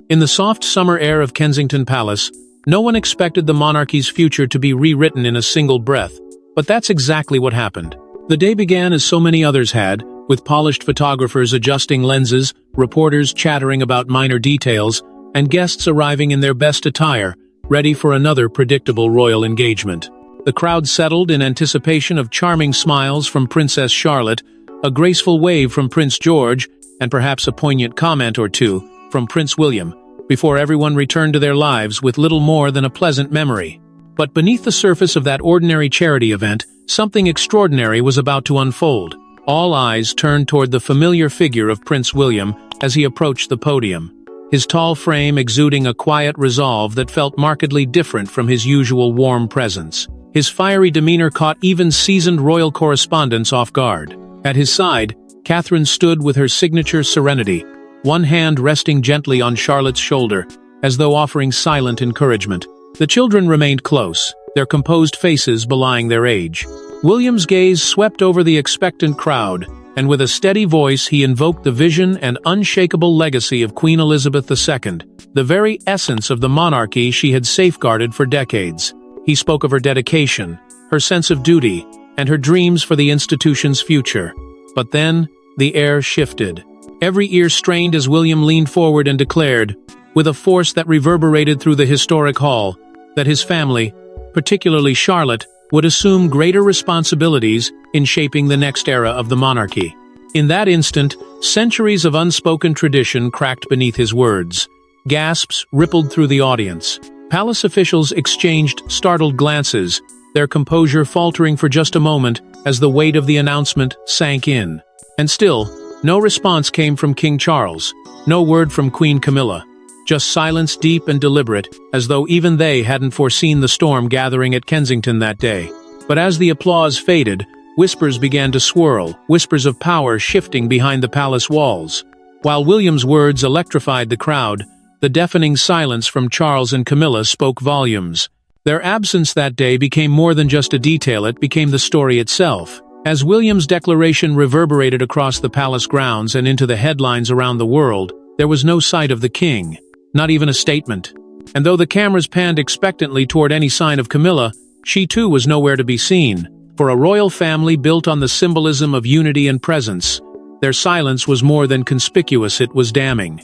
In the soft summer air of Kensington Palace, no one expected the monarchy's future to be rewritten in a single breath, but that's exactly what happened. The day began as so many others had, with polished photographers adjusting lenses, reporters chattering about minor details, and guests arriving in their best attire, ready for another predictable royal engagement. The crowd settled in anticipation of charming smiles from Princess Charlotte, a graceful wave from Prince George, and perhaps a poignant comment or two from Prince William, before everyone returned to their lives with little more than a pleasant memory. But beneath the surface of that ordinary charity event, something extraordinary was about to unfold. All eyes turned toward the familiar figure of Prince William as he approached the podium, his tall frame exuding a quiet resolve that felt markedly different from his usual warm presence. His fiery demeanor caught even seasoned royal correspondents off guard. At his side, Catherine stood with her signature serenity, one hand resting gently on Charlotte's shoulder, as though offering silent encouragement. The children remained close, their composed faces belying their age. William's gaze swept over the expectant crowd, and with a steady voice he invoked the vision and unshakable legacy of Queen Elizabeth II, the very essence of the monarchy she had safeguarded for decades. He spoke of her dedication, her sense of duty, and her dreams for the institution's future. But then, the air shifted. Every ear strained as William leaned forward and declared, with a force that reverberated through the historic hall, that his family, particularly Charlotte, would assume greater responsibilities in shaping the next era of the monarchy. In that instant, centuries of unspoken tradition cracked beneath his words. Gasps rippled through the audience. Palace officials exchanged startled glances, their composure faltering for just a moment as the weight of the announcement sank in. And still, no response came from King Charles, no word from Queen Camilla. Just silence deep and deliberate, as though even they hadn't foreseen the storm gathering at Kensington that day. But as the applause faded, whispers began to swirl, whispers of power shifting behind the palace walls. While William's words electrified the crowd, the deafening silence from Charles and Camilla spoke volumes. Their absence that day became more than just a detail, it became the story itself. As William's declaration reverberated across the palace grounds and into the headlines around the world, there was no sight of the king. Not even a statement. And though the cameras panned expectantly toward any sign of Camilla, she too was nowhere to be seen. For a royal family built on the symbolism of unity and presence, their silence was more than conspicuous, it was damning.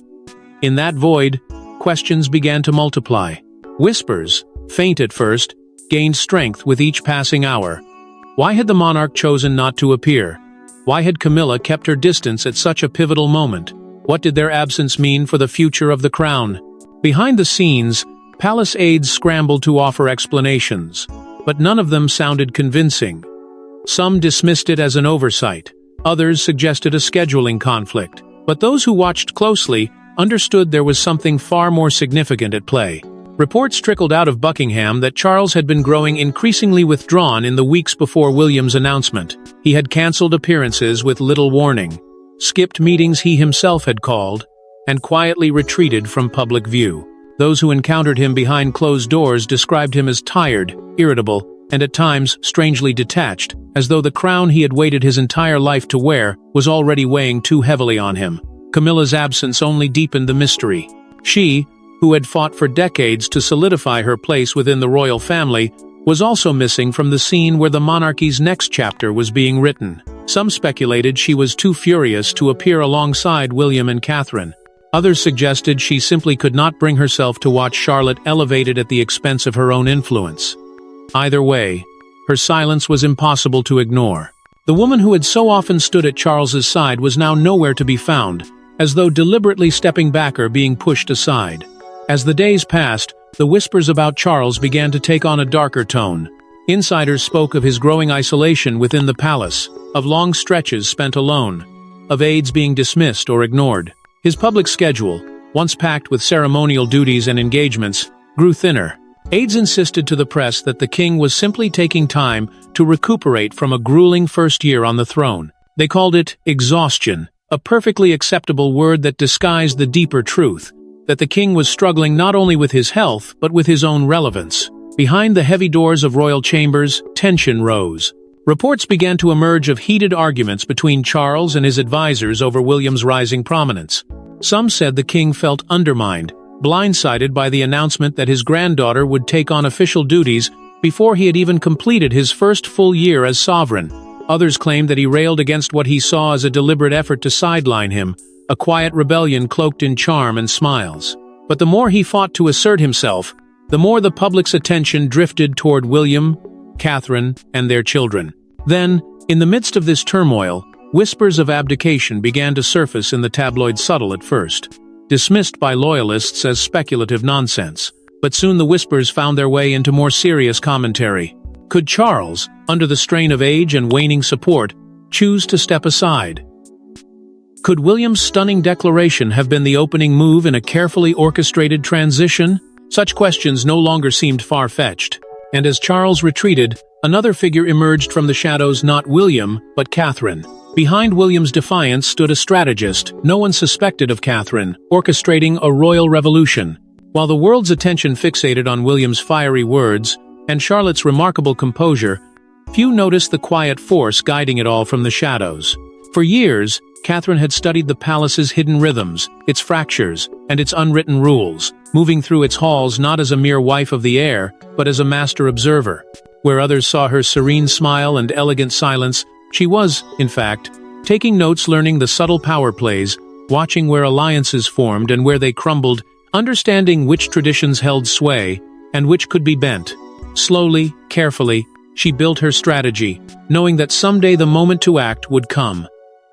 In that void, questions began to multiply. Whispers, faint at first, gained strength with each passing hour. Why had the monarch chosen not to appear? Why had Camilla kept her distance at such a pivotal moment? What did their absence mean for the future of the crown? Behind the scenes, palace aides scrambled to offer explanations, but none of them sounded convincing. Some dismissed it as an oversight, others suggested a scheduling conflict, but those who watched closely understood there was something far more significant at play. Reports trickled out of Buckingham that Charles had been growing increasingly withdrawn in the weeks before William's announcement. He had cancelled appearances with little warning, skipped meetings he himself had called, and quietly retreated from public view. Those who encountered him behind closed doors described him as tired, irritable, and at times strangely detached, as though the crown he had waited his entire life to wear was already weighing too heavily on him. Camilla's absence only deepened the mystery. She, who had fought for decades to solidify her place within the royal family, was also missing from the scene where the monarchy's next chapter was being written. Some speculated she was too furious to appear alongside William and Catherine. Others suggested she simply could not bring herself to watch Charlotte elevated at the expense of her own influence. Either way, her silence was impossible to ignore. The woman who had so often stood at Charles's side was now nowhere to be found, as though deliberately stepping back or being pushed aside. As the days passed, the whispers about Charles began to take on a darker tone. Insiders spoke of his growing isolation within the palace, of long stretches spent alone, of aides being dismissed or ignored. His public schedule, once packed with ceremonial duties and engagements, grew thinner. Aides insisted to the press that the king was simply taking time to recuperate from a grueling first year on the throne. They called it exhaustion, a perfectly acceptable word that disguised the deeper truth, that the king was struggling not only with his health but with his own relevance. Behind the heavy doors of royal chambers, tension rose. Reports began to emerge of heated arguments between Charles and his advisors over William's rising prominence. Some said the king felt undermined, blindsided by the announcement that his granddaughter would take on official duties before he had even completed his first full year as sovereign. Others claimed that he railed against what he saw as a deliberate effort to sideline him, a quiet rebellion cloaked in charm and smiles. But the more he fought to assert himself, the more the public's attention drifted toward William, Catherine, and their children. Then, in the midst of this turmoil, whispers of abdication began to surface in the tabloid subtle at first, dismissed by loyalists as speculative nonsense. But soon the whispers found their way into more serious commentary. Could Charles, under the strain of age and waning support, choose to step aside? Could William's stunning declaration have been the opening move in a carefully orchestrated transition? Such questions no longer seemed far-fetched. And as Charles retreated, another figure emerged from the shadows, not William, but Catherine. Behind William's defiance stood a strategist no one suspected of Catherine, orchestrating a royal revolution. While the world's attention fixated on William's fiery words and Charlotte's remarkable composure, few noticed the quiet force guiding it all from the shadows. For years, Catherine had studied the palace's hidden rhythms, its fractures, and its unwritten rules, moving through its halls not as a mere wife of the air, but as a master observer. Where others saw her serene smile and elegant silence, she was, in fact, taking notes, learning the subtle power plays, watching where alliances formed and where they crumbled, understanding which traditions held sway and which could be bent. Slowly, carefully, she built her strategy, knowing that someday the moment to act would come.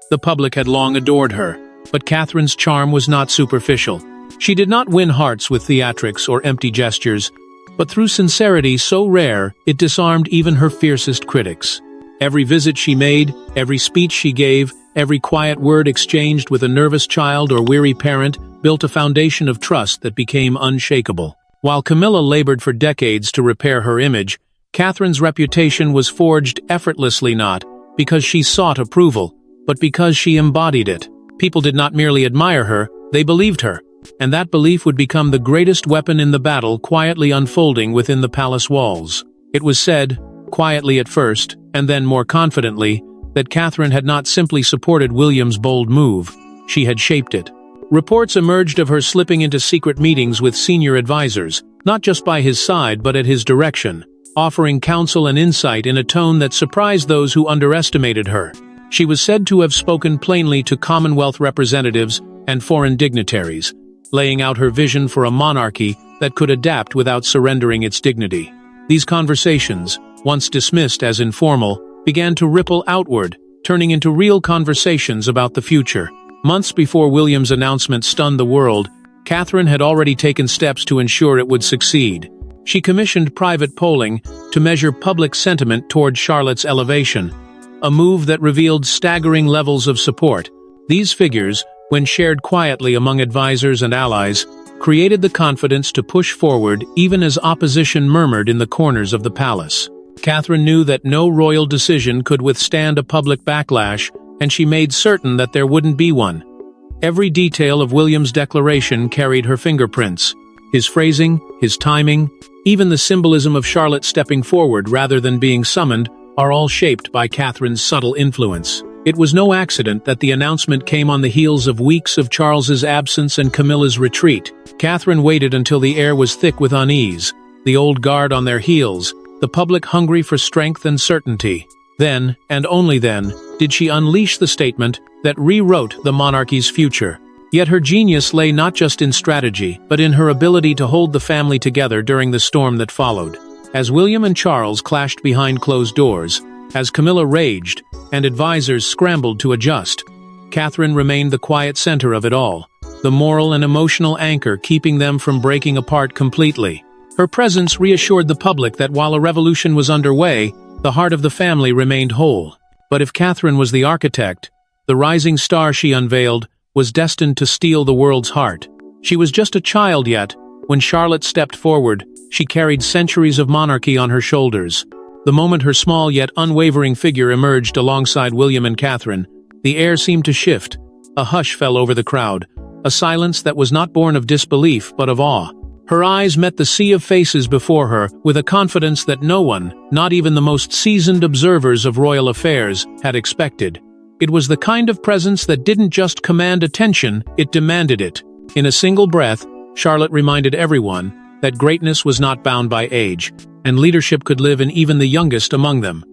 The public had long adored her, but Catherine's charm was not superficial. She did not win hearts with theatrics or empty gestures, but through sincerity so rare it disarmed even her fiercest critics. Every visit she made, every speech she gave, every quiet word exchanged with a nervous child or weary parent built a foundation of trust that became unshakable. While Camilla labored for decades to repair her image, Catherine's reputation was forged effortlessly, not because she sought approval, but because she embodied it. People did not merely admire her, they believed her, and that belief would become the greatest weapon in the battle quietly unfolding within the palace walls. It was said, quietly at first, and then more confidently, that Catherine had not simply supported William's bold move, she had shaped it. Reports emerged of her slipping into secret meetings with senior advisors, not just by his side but at his direction, offering counsel and insight in a tone that surprised those who underestimated her. She was said to have spoken plainly to Commonwealth representatives and foreign dignitaries, laying out her vision for a monarchy that could adapt without surrendering its dignity. These conversations, once dismissed as informal, began to ripple outward, turning into real conversations about the future. Months before William's announcement stunned the world, Catherine had already taken steps to ensure it would succeed. She commissioned private polling to measure public sentiment toward Charlotte's elevation, a move that revealed staggering levels of support. These figures, when shared quietly among advisors and allies, created the confidence to push forward even as opposition murmured in the corners of the palace. Catherine knew that no royal decision could withstand a public backlash, and she made certain that there wouldn't be one. Every detail of William's declaration carried her fingerprints. His phrasing, his timing, even the symbolism of Charlotte stepping forward rather than being summoned, are all shaped by Catherine's subtle influence. It was no accident that the announcement came on the heels of weeks of Charles's absence and Camilla's retreat. Catherine waited until the air was thick with unease, the old guard on their heels, the public hungry for strength and certainty. Then, and only then, did she unleash the statement that rewrote the monarchy's future. Yet her genius lay not just in strategy, but in her ability to hold the family together during the storm that followed. As William and Charles clashed behind closed doors, as Camilla raged, and advisors scrambled to adjust, Catherine remained the quiet center of it all, the moral and emotional anchor keeping them from breaking apart completely. Her presence reassured the public that while a revolution was underway, the heart of the family remained whole. But if Catherine was the architect, the rising star she unveiled was destined to steal the world's heart. She was just a child yet. When Charlotte stepped forward, she carried centuries of monarchy on her shoulders. The moment her small yet unwavering figure emerged alongside William and Catherine, the air seemed to shift. A hush fell over the crowd, a silence that was not born of disbelief but of awe. Her eyes met the sea of faces before her with a confidence that no one, not even the most seasoned observers of royal affairs, had expected. It was the kind of presence that didn't just command attention, it demanded it. In a single breath, Charlotte reminded everyone that greatness was not bound by age, and leadership could live in even the youngest among them.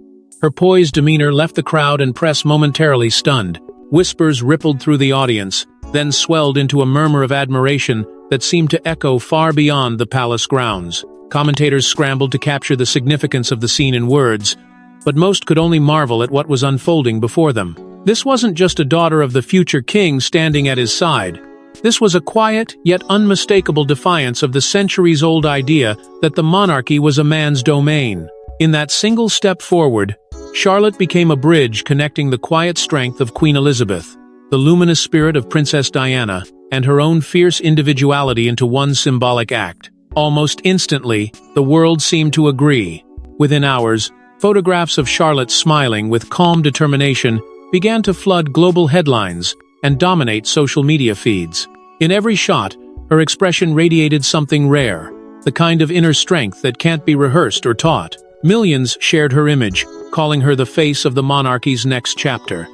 Her poised demeanor left the crowd and press momentarily stunned. Whispers rippled through the audience, then swelled into a murmur of admiration that seemed to echo far beyond the palace grounds. Commentators scrambled to capture the significance of the scene in words, but most could only marvel at what was unfolding before them. This wasn't just a daughter of the future king standing at his side. This was a quiet, yet unmistakable defiance of the centuries-old idea that the monarchy was a man's domain. In that single step forward, Charlotte became a bridge connecting the quiet strength of Queen Elizabeth, the luminous spirit of Princess Diana, and her own fierce individuality into one symbolic act. Almost instantly, the world seemed to agree. Within hours, photographs of Charlotte smiling with calm determination began to flood global headlines and dominate social media feeds. In every shot, her expression radiated something rare, the kind of inner strength that can't be rehearsed or taught. Millions shared her image, calling her the face of the monarchy's next chapter.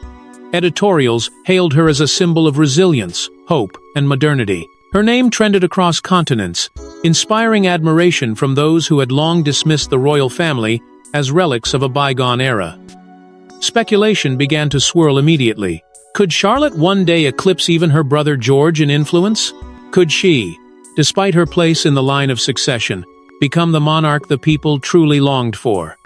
Editorials hailed her as a symbol of resilience, hope, and modernity. Her name trended across continents, inspiring admiration from those who had long dismissed the royal family as relics of a bygone era. Speculation began to swirl immediately. Could Charlotte one day eclipse even her brother George in influence? Could she, despite her place in the line of succession, become the monarch the people truly longed for?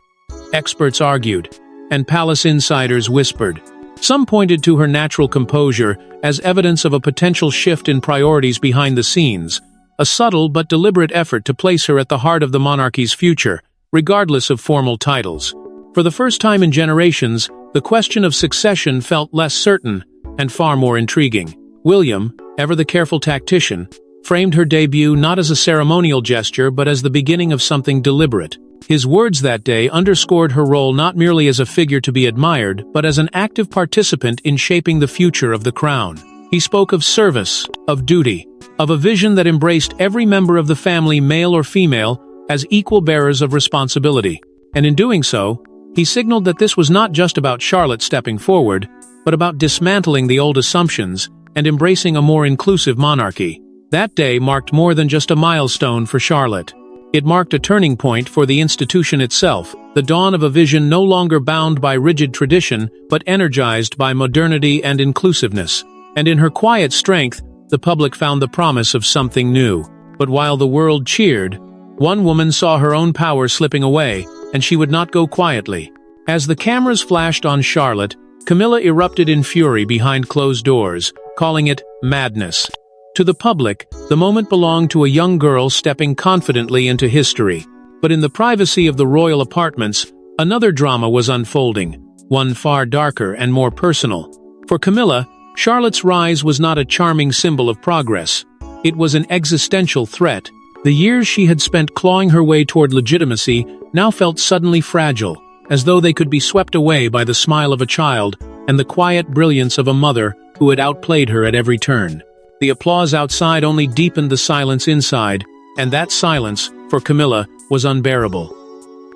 Experts argued, and palace insiders whispered. Some pointed to her natural composure as evidence of a potential shift in priorities behind the scenes, a subtle but deliberate effort to place her at the heart of the monarchy's future, regardless of formal titles. For the first time in generations, the question of succession felt less certain and far more intriguing. William, ever the careful tactician, framed her debut not as a ceremonial gesture but as the beginning of something deliberate. His words that day underscored her role not merely as a figure to be admired, but as an active participant in shaping the future of the crown. He spoke of service, of duty, of a vision that embraced every member of the family, male or female, as equal bearers of responsibility. And in doing so, he signaled that this was not just about Charlotte stepping forward, but about dismantling the old assumptions and embracing a more inclusive monarchy. That day marked more than just a milestone for Charlotte. It marked a turning point for the institution itself, the dawn of a vision no longer bound by rigid tradition, but energized by modernity and inclusiveness. And in her quiet strength, the public found the promise of something new. But while the world cheered, one woman saw her own power slipping away, and she would not go quietly. As the cameras flashed on Charlotte, Camilla erupted in fury behind closed doors, calling it madness. To the public, the moment belonged to a young girl stepping confidently into history. But in the privacy of the royal apartments, another drama was unfolding, one far darker and more personal. For Camilla, Charlotte's rise was not a charming symbol of progress. It was an existential threat. The years she had spent clawing her way toward legitimacy now felt suddenly fragile, as though they could be swept away by the smile of a child and the quiet brilliance of a mother who had outplayed her at every turn. The applause outside only deepened the silence inside, and that silence, for Camilla, was unbearable.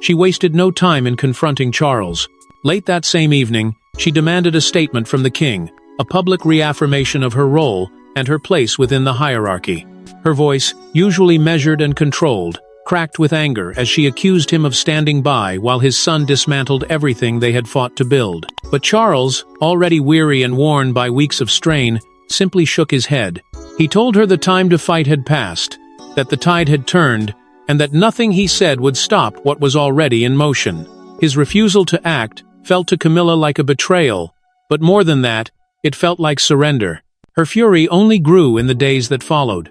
She wasted no time in confronting Charles. Late that same evening, she demanded a statement from the king, a public reaffirmation of her role and her place within the hierarchy. Her voice, usually measured and controlled, cracked with anger as she accused him of standing by while his son dismantled everything they had fought to build. But Charles, already weary and worn by weeks of strain, simply shook his head. He told her the time to fight had passed, that the tide had turned, and that nothing he said would stop what was already in motion. His refusal to act felt to Camilla like a betrayal, but more than that, it felt like surrender. Her fury only grew in the days that followed.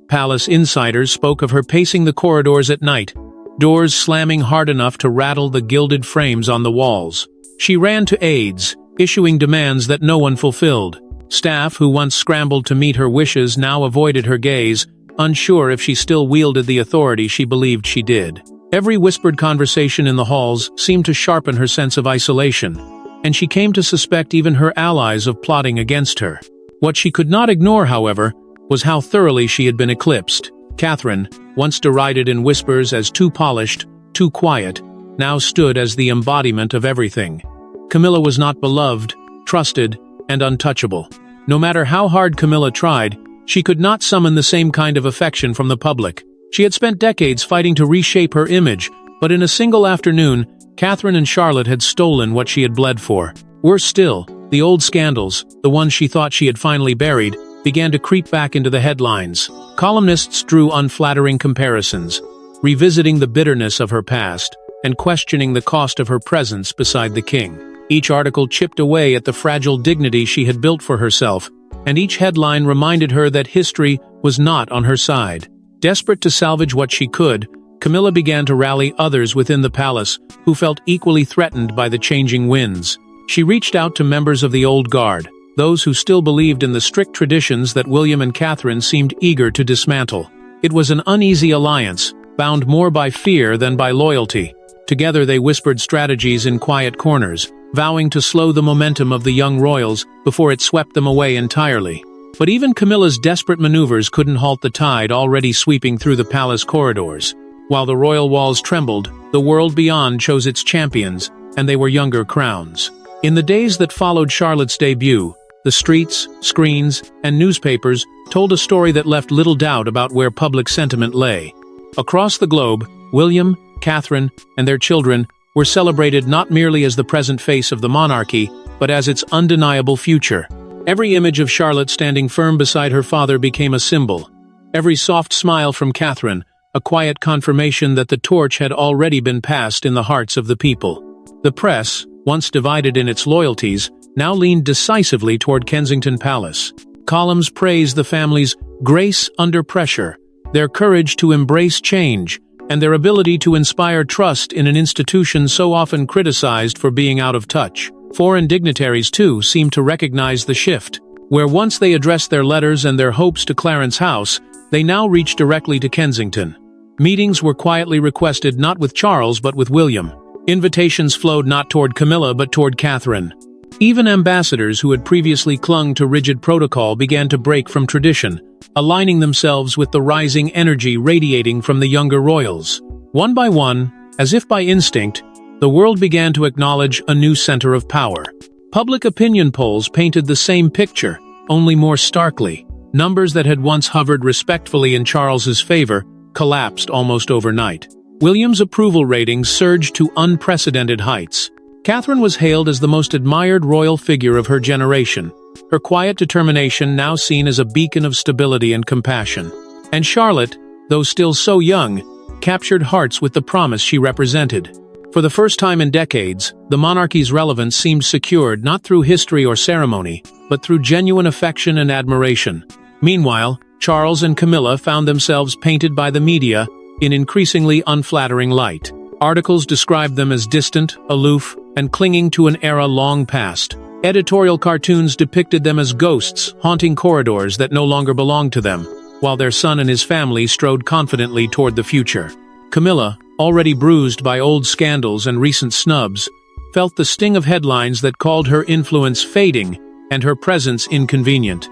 Palace insiders spoke of her pacing the corridors at night, doors slamming hard enough to rattle the gilded frames on the walls. She ran to aides, issuing demands that no one fulfilled. Staff who once scrambled to meet her wishes now avoided her gaze, unsure if she still wielded the authority she believed she did. Every whispered conversation in the halls seemed to sharpen her sense of isolation, and she came to suspect even her allies of plotting against her. What she could not ignore, however, was how thoroughly she had been eclipsed. Catherine, once derided in whispers as too polished, too quiet, now stood as the embodiment of everything. Camilla was not beloved, trusted, and untouchable. No matter how hard Camilla tried, She could not summon the same kind of affection from the public. She had spent decades fighting to reshape her image, but in a single afternoon, Catherine and Charlotte had stolen what she had bled for. Worse still, the old scandals, the ones she thought she had finally buried, began to creep back into the headlines. Columnists drew unflattering comparisons, revisiting the bitterness of her past, and questioning the cost of her presence beside the king. Each article chipped away at the fragile dignity she had built for herself, and each headline reminded her that history was not on her side. Desperate to salvage what she could, Camilla began to rally others within the palace who felt equally threatened by the changing winds. She reached out to members of the old guard, those who still believed in the strict traditions that William and Catherine seemed eager to dismantle. It was an uneasy alliance, bound more by fear than by loyalty. Together they whispered strategies in quiet corners, vowing to slow the momentum of the young royals before it swept them away entirely. But even Camilla's desperate maneuvers couldn't halt the tide already sweeping through the palace corridors. While the royal walls trembled, the world beyond chose its champions, and they were younger crowns. In the days that followed Charlotte's debut, the streets, screens, and newspapers told a story that left little doubt about where public sentiment lay. Across the globe, William, Catherine, and their children were celebrated not merely as the present face of the monarchy, but as its undeniable future. Every image of Charlotte standing firm beside her father became a symbol. Every soft smile from Catherine, a quiet confirmation that the torch had already been passed in the hearts of the people. The press, once divided in its loyalties, now leaned decisively toward Kensington Palace. Columns praised the family's grace under pressure, their courage to embrace change, and their ability to inspire trust in an institution so often criticized for being out of touch. Foreign dignitaries, too, seemed to recognize the shift. Where once they addressed their letters and their hopes to Clarence House, they now reached directly to Kensington. Meetings were quietly requested not with Charles but with William. Invitations flowed not toward Camilla but toward Catherine. Even ambassadors who had previously clung to rigid protocol began to break from tradition, aligning themselves with the rising energy radiating from the younger royals. One by one, as if by instinct, the world began to acknowledge a new center of power. Public opinion polls painted the same picture, only more starkly. Numbers that had once hovered respectfully in Charles's favor collapsed almost overnight. William's approval ratings surged to unprecedented heights. Catherine was hailed as the most admired royal figure of her generation, her quiet determination now seen as a beacon of stability and compassion. And Charlotte, though still so young, captured hearts with the promise she represented. For the first time in decades, the monarchy's relevance seemed secured not through history or ceremony, but through genuine affection and admiration. Meanwhile, Charles and Camilla found themselves painted by the media in increasingly unflattering light. Articles described them as distant, aloof, and clinging to an era long past. Editorial cartoons depicted them as ghosts haunting corridors that no longer belonged to them, while their son and his family strode confidently toward the future. Camilla, already bruised by old scandals and recent snubs, felt the sting of headlines that called her influence fading and her presence inconvenient.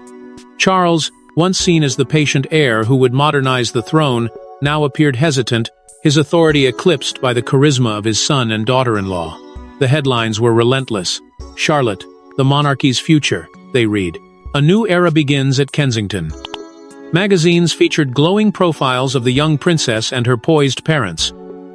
Charles, once seen as the patient heir who would modernize the throne, now appeared hesitant, his authority eclipsed by the charisma of his son and daughter-in-law. The headlines were relentless. Charlotte, the monarchy's future, they read. A new era begins at Kensington. Magazines featured glowing profiles of the young princess and her poised parents,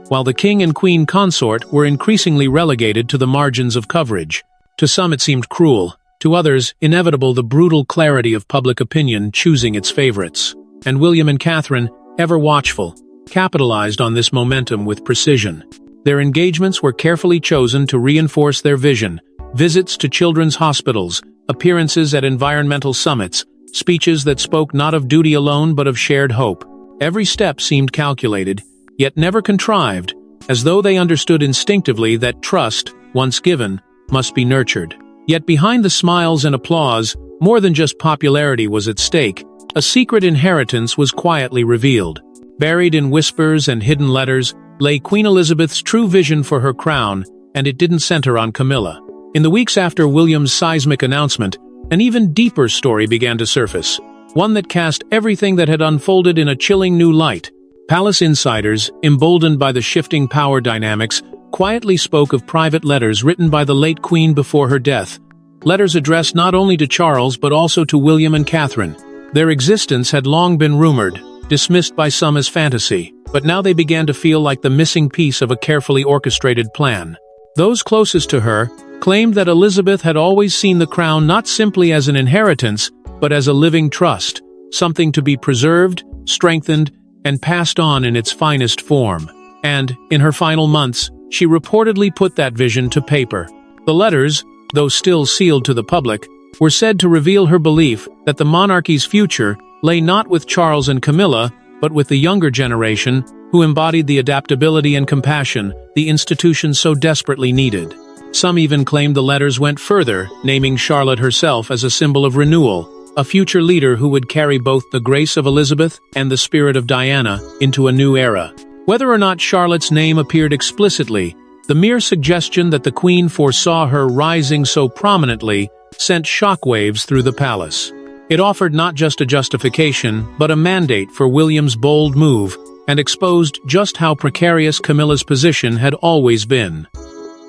while the king and queen consort were increasingly relegated to the margins of coverage. To some it seemed cruel, to others inevitable, the brutal clarity of public opinion choosing its favorites. And William and Catherine, ever watchful, capitalized on this momentum with precision. Their engagements were carefully chosen to reinforce their vision: visits to children's hospitals, appearances at environmental summits, speeches that spoke not of duty alone but of shared hope. Every step seemed calculated, yet never contrived, as though they understood instinctively that trust, once given, must be nurtured. Yet behind the smiles and applause, more than just popularity was at stake. A secret inheritance was quietly revealed. Buried in whispers and hidden letters lay Queen Elizabeth's true vision for her crown, and it didn't center on Camilla. In the weeks after William's seismic announcement, an even deeper story began to surface, one that cast everything that had unfolded in a chilling new light. Palace insiders, emboldened by the shifting power dynamics, quietly spoke of private letters written by the late Queen before her death. Letters addressed not only to Charles but also to William and Catherine. Their existence had long been rumored, dismissed by some as fantasy, but now they began to feel like the missing piece of a carefully orchestrated plan. Those closest to her claimed that Elizabeth had always seen the crown not simply as an inheritance, but as a living trust, something to be preserved, strengthened, and passed on in its finest form. And, in her final months, she reportedly put that vision to paper. The letters, though still sealed to the public, were said to reveal her belief that the monarchy's future lay not with Charles and Camilla, but with the younger generation, who embodied the adaptability and compassion the institution so desperately needed. Some even claimed the letters went further, naming Charlotte herself as a symbol of renewal, a future leader who would carry both the grace of Elizabeth and the spirit of Diana into a new era. Whether or not Charlotte's name appeared explicitly, the mere suggestion that the Queen foresaw her rising so prominently sent shockwaves through the palace. It offered not just a justification, but a mandate for William's bold move, and exposed just how precarious Camilla's position had always been.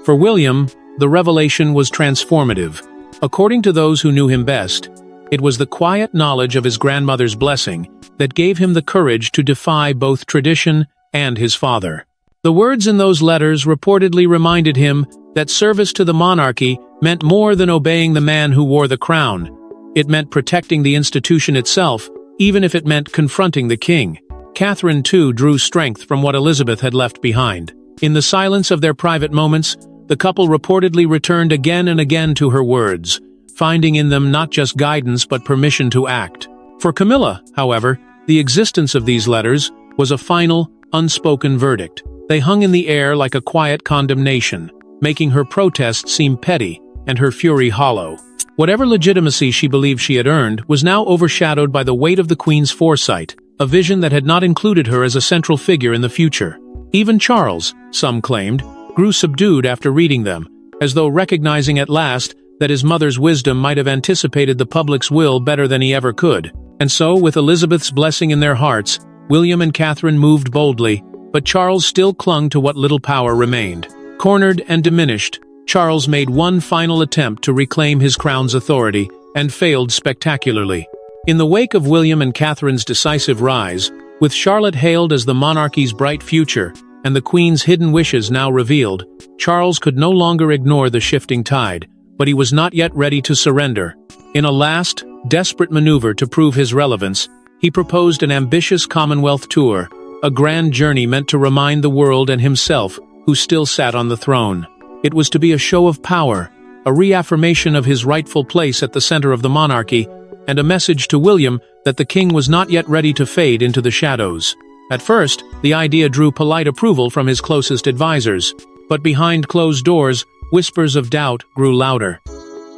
For William, the revelation was transformative. According to those who knew him best, it was the quiet knowledge of his grandmother's blessing that gave him the courage to defy both tradition and his father. The words in those letters reportedly reminded him that service to the monarchy meant more than obeying the man who wore the crown. It meant protecting the institution itself, even if it meant confronting the king. Catherine, too, drew strength from what Elizabeth had left behind. In the silence of their private moments, the couple reportedly returned again and again to her words, finding in them not just guidance but permission to act. For Camilla, however, the existence of these letters was a final, unspoken verdict. They hung in the air like a quiet condemnation, making her protest seem petty and her fury hollow. Whatever legitimacy she believed she had earned was now overshadowed by the weight of the Queen's foresight, a vision that had not included her as a central figure in the future. Even Charles, some claimed, grew subdued after reading them, as though recognizing at last that his mother's wisdom might have anticipated the public's will better than he ever could. And so, with Elizabeth's blessing in their hearts, William and Catherine moved boldly, but Charles still clung to what little power remained. Cornered and diminished, Charles made one final attempt to reclaim his crown's authority, and failed spectacularly. In the wake of William and Catherine's decisive rise, with Charlotte hailed as the monarchy's bright future, and the Queen's hidden wishes now revealed, Charles could no longer ignore the shifting tide, but he was not yet ready to surrender. In a last, desperate maneuver to prove his relevance, he proposed an ambitious Commonwealth tour, a grand journey meant to remind the world and himself, who still sat on the throne. It was to be a show of power, a reaffirmation of his rightful place at the center of the monarchy, and a message to William that the king was not yet ready to fade into the shadows. At first, the idea drew polite approval from his closest advisors, but behind closed doors, whispers of doubt grew louder.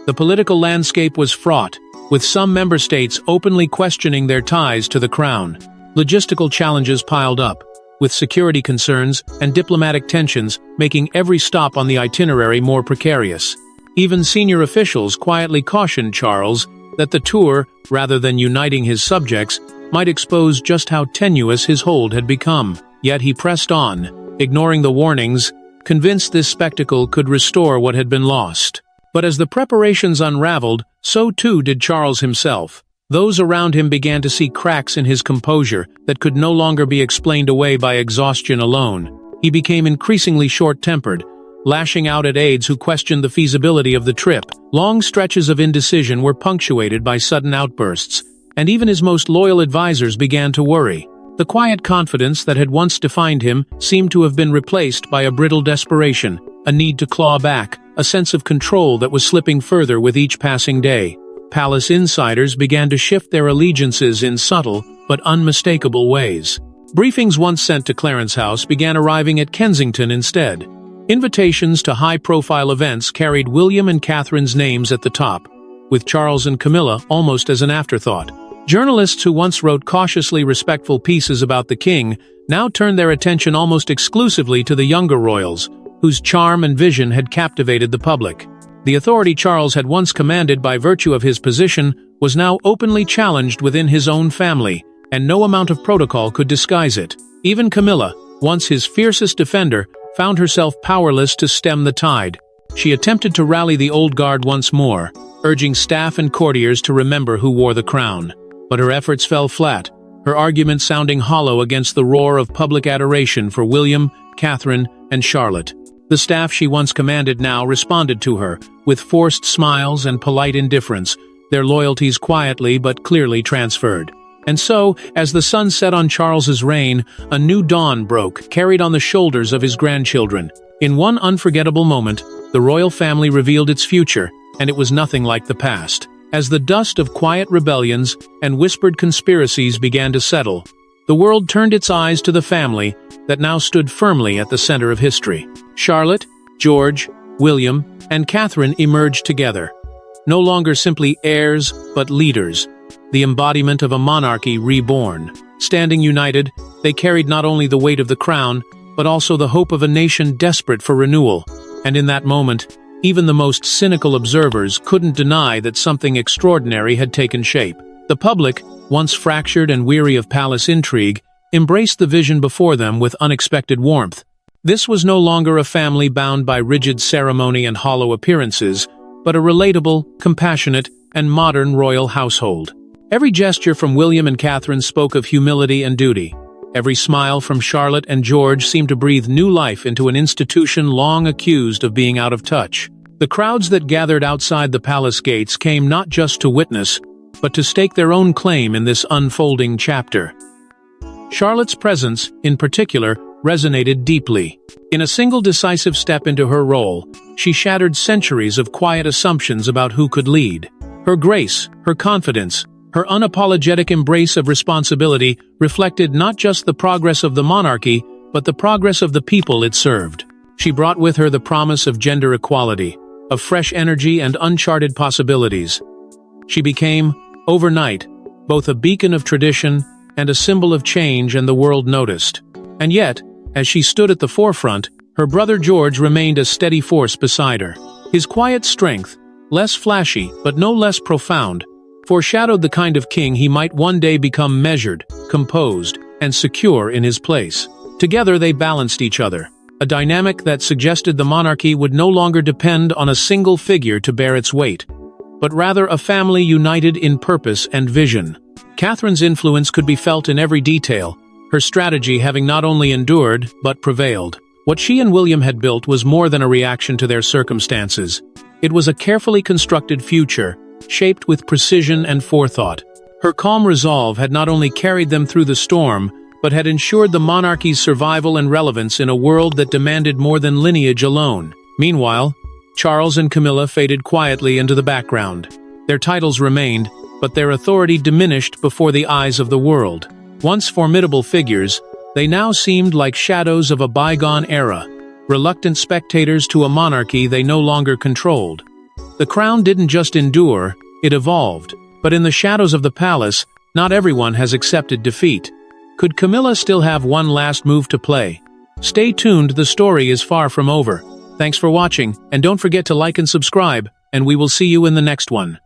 The political landscape was fraught, with some member states openly questioning their ties to the crown. Logistical challenges piled up, with security concerns and diplomatic tensions making every stop on the itinerary more precarious. Even senior officials quietly cautioned Charles that the tour, rather than uniting his subjects, might expose just how tenuous his hold had become. Yet he pressed on, ignoring the warnings, convinced this spectacle could restore what had been lost. But as the preparations unraveled, so too did Charles himself. Those around him began to see cracks in his composure that could no longer be explained away by exhaustion alone. He became increasingly short-tempered, lashing out at aides who questioned the feasibility of the trip. Long stretches of indecision were punctuated by sudden outbursts, and even his most loyal advisors began to worry. The quiet confidence that had once defined him seemed to have been replaced by a brittle desperation, a need to claw back, a sense of control that was slipping further with each passing day. Palace insiders began to shift their allegiances in subtle but unmistakable ways. Briefings once sent to Clarence House began arriving at Kensington instead. Invitations to high-profile events carried William and Catherine's names at the top, with Charles and Camilla almost as an afterthought. Journalists who once wrote cautiously respectful pieces about the king now turned their attention almost exclusively to the younger royals, whose charm and vision had captivated the public. The authority Charles had once commanded by virtue of his position was now openly challenged within his own family, and no amount of protocol could disguise it. Even Camilla, once his fiercest defender, found herself powerless to stem the tide. She attempted to rally the old guard once more, urging staff and courtiers to remember who wore the crown. But her efforts fell flat, her arguments sounding hollow against the roar of public adoration for William, Catherine, and Charlotte. The staff she once commanded now responded to her, with forced smiles and polite indifference, their loyalties quietly but clearly transferred. And so, as the sun set on Charles's reign, a new dawn broke, carried on the shoulders of his grandchildren. In one unforgettable moment, the royal family revealed its future, and it was nothing like the past. As the dust of quiet rebellions and whispered conspiracies began to settle, the world turned its eyes to the family that now stood firmly at the center of history. Charlotte, George, William, and Catherine emerged together. No longer simply heirs, but leaders, the embodiment of a monarchy reborn. Standing united, they carried not only the weight of the crown, but also the hope of a nation desperate for renewal. And in that moment, even the most cynical observers couldn't deny that something extraordinary had taken shape. The public, once fractured and weary of palace intrigue, embraced the vision before them with unexpected warmth. This was no longer a family bound by rigid ceremony and hollow appearances, but a relatable, compassionate, and modern royal household. Every gesture from William and Catherine spoke of humility and duty. Every smile from Charlotte and George seemed to breathe new life into an institution long accused of being out of touch. The crowds that gathered outside the palace gates came not just to witness, but to stake their own claim in this unfolding chapter. Charlotte's presence, in particular, resonated deeply. In a single decisive step into her role, she shattered centuries of quiet assumptions about who could lead. Her grace, her confidence, her unapologetic embrace of responsibility reflected not just the progress of the monarchy, but the progress of the people it served. She brought with her the promise of gender equality, of fresh energy and uncharted possibilities. She became, overnight, both a beacon of tradition and a symbol of change, and the world noticed. And yet, as she stood at the forefront, her brother George remained a steady force beside her. His quiet strength, less flashy but no less profound, foreshadowed the kind of king he might one day become: measured, composed, and secure in his place. Together they balanced each other, a dynamic that suggested the monarchy would no longer depend on a single figure to bear its weight, but rather a family united in purpose and vision. Catherine's influence could be felt in every detail, her strategy having not only endured, but prevailed. What she and William had built was more than a reaction to their circumstances. It was a carefully constructed future, shaped with precision and forethought. Her calm resolve had not only carried them through the storm, but had ensured the monarchy's survival and relevance in a world that demanded more than lineage alone. Meanwhile, Charles and Camilla faded quietly into the background. Their titles remained, but their authority diminished before the eyes of the world. Once formidable figures, they now seemed like shadows of a bygone era, reluctant spectators to a monarchy they no longer controlled. The crown didn't just endure, it evolved. But in the shadows of the palace, not everyone has accepted defeat. Could Camilla still have one last move to play? Stay tuned, the story is far from over. Thanks for watching, and don't forget to like and subscribe, and we will see you in the next one.